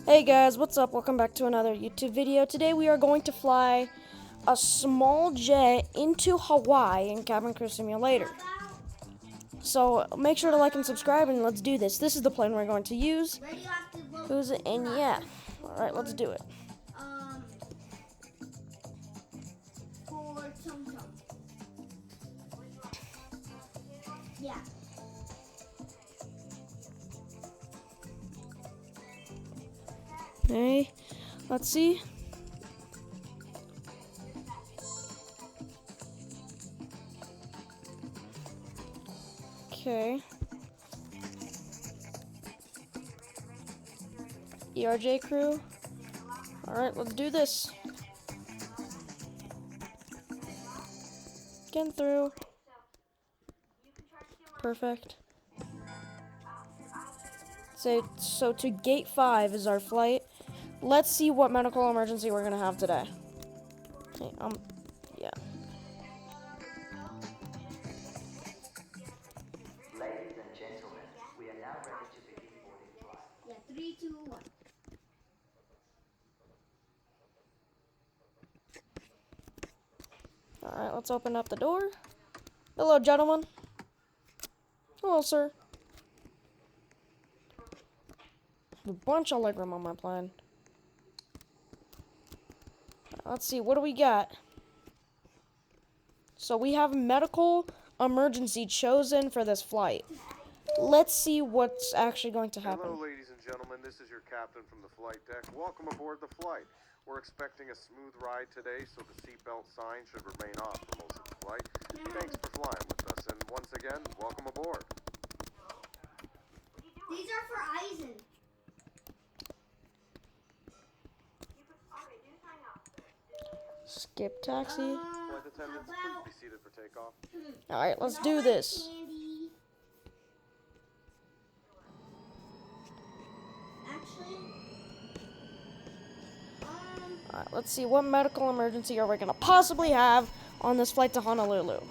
Hey guys, what's up? Welcome back to another YouTube video. Today we are going to fly a small jet into Hawaii in Cabin Crew Simulator. So make sure to like and subscribe and let's do this. This is the plane we're going to use. And yeah. Alright, let's do it. Yeah. Okay, let's see. Okay. ERJ crew. Alright, let's do this. Getting through. Perfect. So to gate 5 is our flight. Let's see what medical emergency we're gonna have today. Hey, yeah. Ladies and gentlemen, we are now ready to begin boarding flight. Yeah, 3, 2, 1. Alright, let's open up the door. Hello, gentlemen. Hello, sir. A bunch of legroom on my plane. Let's see, what do we got? So we have medical emergency chosen for this flight. Let's see what's actually going to happen. Hello, ladies and gentlemen. This is your captain from the flight deck. Welcome aboard the flight. We're expecting a smooth ride today, so the seatbelt sign should remain off for most of the flight. Thanks for flying with us, and once again, welcome aboard. These are for Eisen. Skip taxi. Flight attendants, please be seated for takeoff. Alright, let's do this. Candy. Actually, Alright, let's see what medical emergency are we gonna possibly have on this flight to Honolulu. nothing.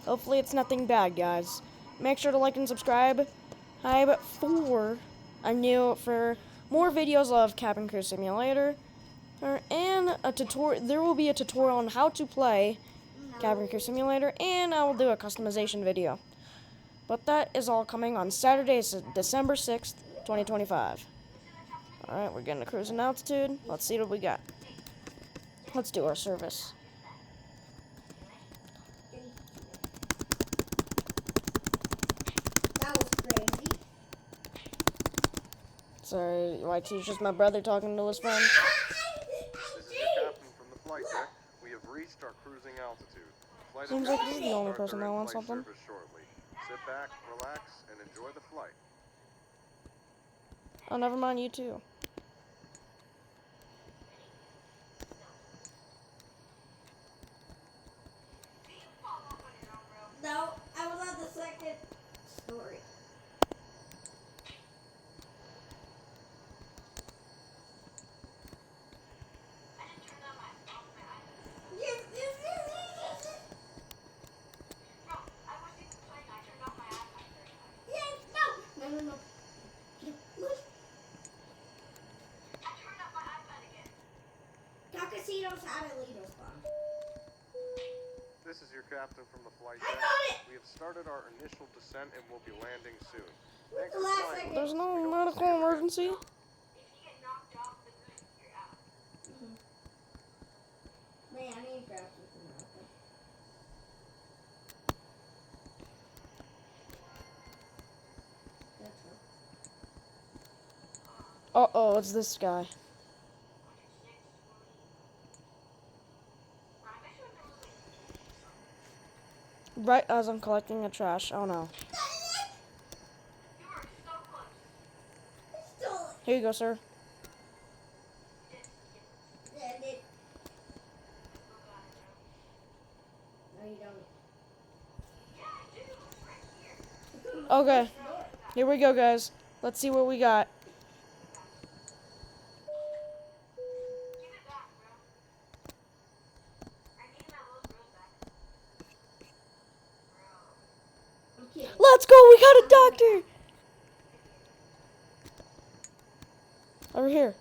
Hopefully it's nothing bad, guys. Make sure to like and subscribe. For more videos of Cabin Crew Simulator. And a tutorial. There will be a tutorial on how to play Cabin Crew Simulator, and I will do a customization video. But that is all coming on Saturday, December 6th, 2025. Alright, we're getting to cruising altitude. Let's see what we got. Let's do our service. That was crazy. Sorry, YT, it's just my brother talking to his friend. This is your captain from the flight deck. We have reached our cruising altitude. Flight Seems like attendants this is the will only start person their that wants in-flight something. service shortly. Sit back, relax, and enjoy the flight. Oh, never mind, you too. No, I was on the second story. Yes, yes, yes, yes, yes. Yes, no. No, no, no. Look. Casinos have a leader spawn. This is your captain from the flight I deck. got it! We have started our initial descent and will be landing soon. Where's Thanks the for last flying second? with There's us. no We hope to medical see you again emergency. soon. Man, I need to grab something out there. That's all. Uh-oh, it's this guy. Right as I'm collecting the trash. Oh no. Stole it. Here you go, sir. And it. No, you don't. Okay. Here we go, guys. Let's see what we got. Okay. Let's go. We got a doctor. Over here.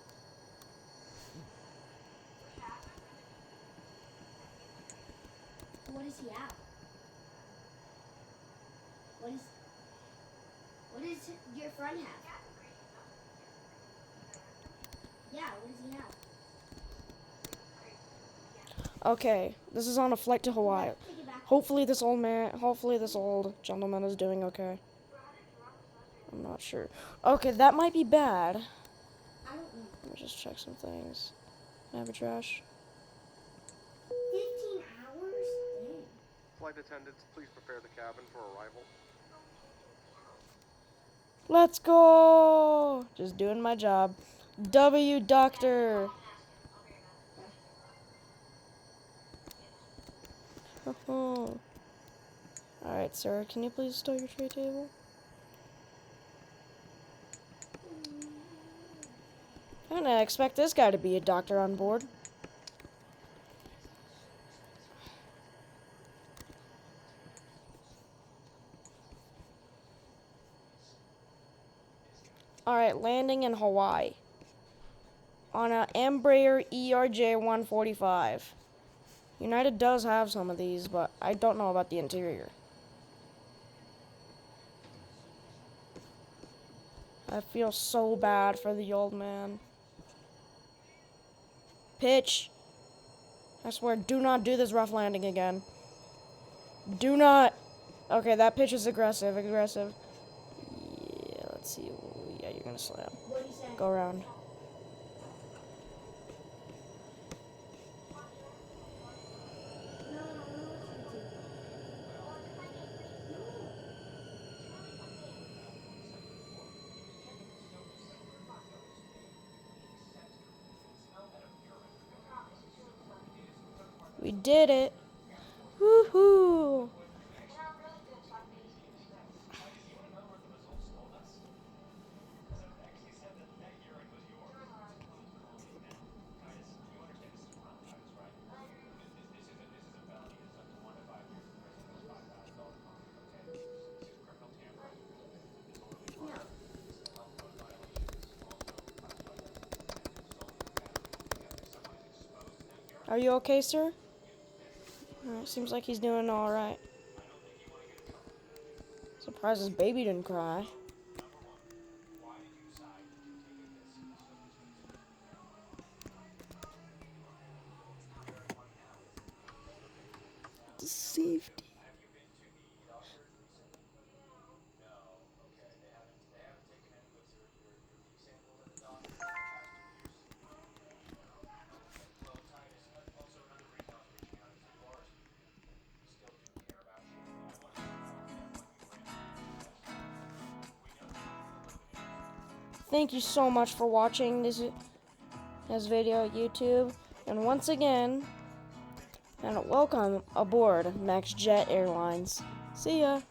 What does he have? What does your friend have? Yeah, what does he have? Okay, this is on a flight to Hawaii. Take it back. Hopefully this old gentleman is doing okay. I'm not sure. Okay, that might be bad. I don't know. Let me just check some things. Can I have a trash? 15 hours? Dang. Flight attendants, please prepare the cabin for arrival. Let's go! Just doing my job. W, doctor! Alright, sir, can you please stow your tray table? I didn't expect this guy to be a doctor on board. Alright, landing in Hawaii. On a Embraer ERJ-145. United does have some of these, but I don't know about the interior. I feel so bad for the old man. Pitch. I swear, do not do this rough landing again. Do not. Okay, that pitch is aggressive. Aggressive. Yeah, let's see. Yeah, you're gonna slam. What do you say? Go around. No, I don't want you to. We did it. Woohoo! Are you okay, sir? Seems like he's doing all right. Surprised his baby didn't cry. Safety. Thank you so much for watching this video at YouTube. And once again, and welcome aboard Max Jet Airlines. See ya.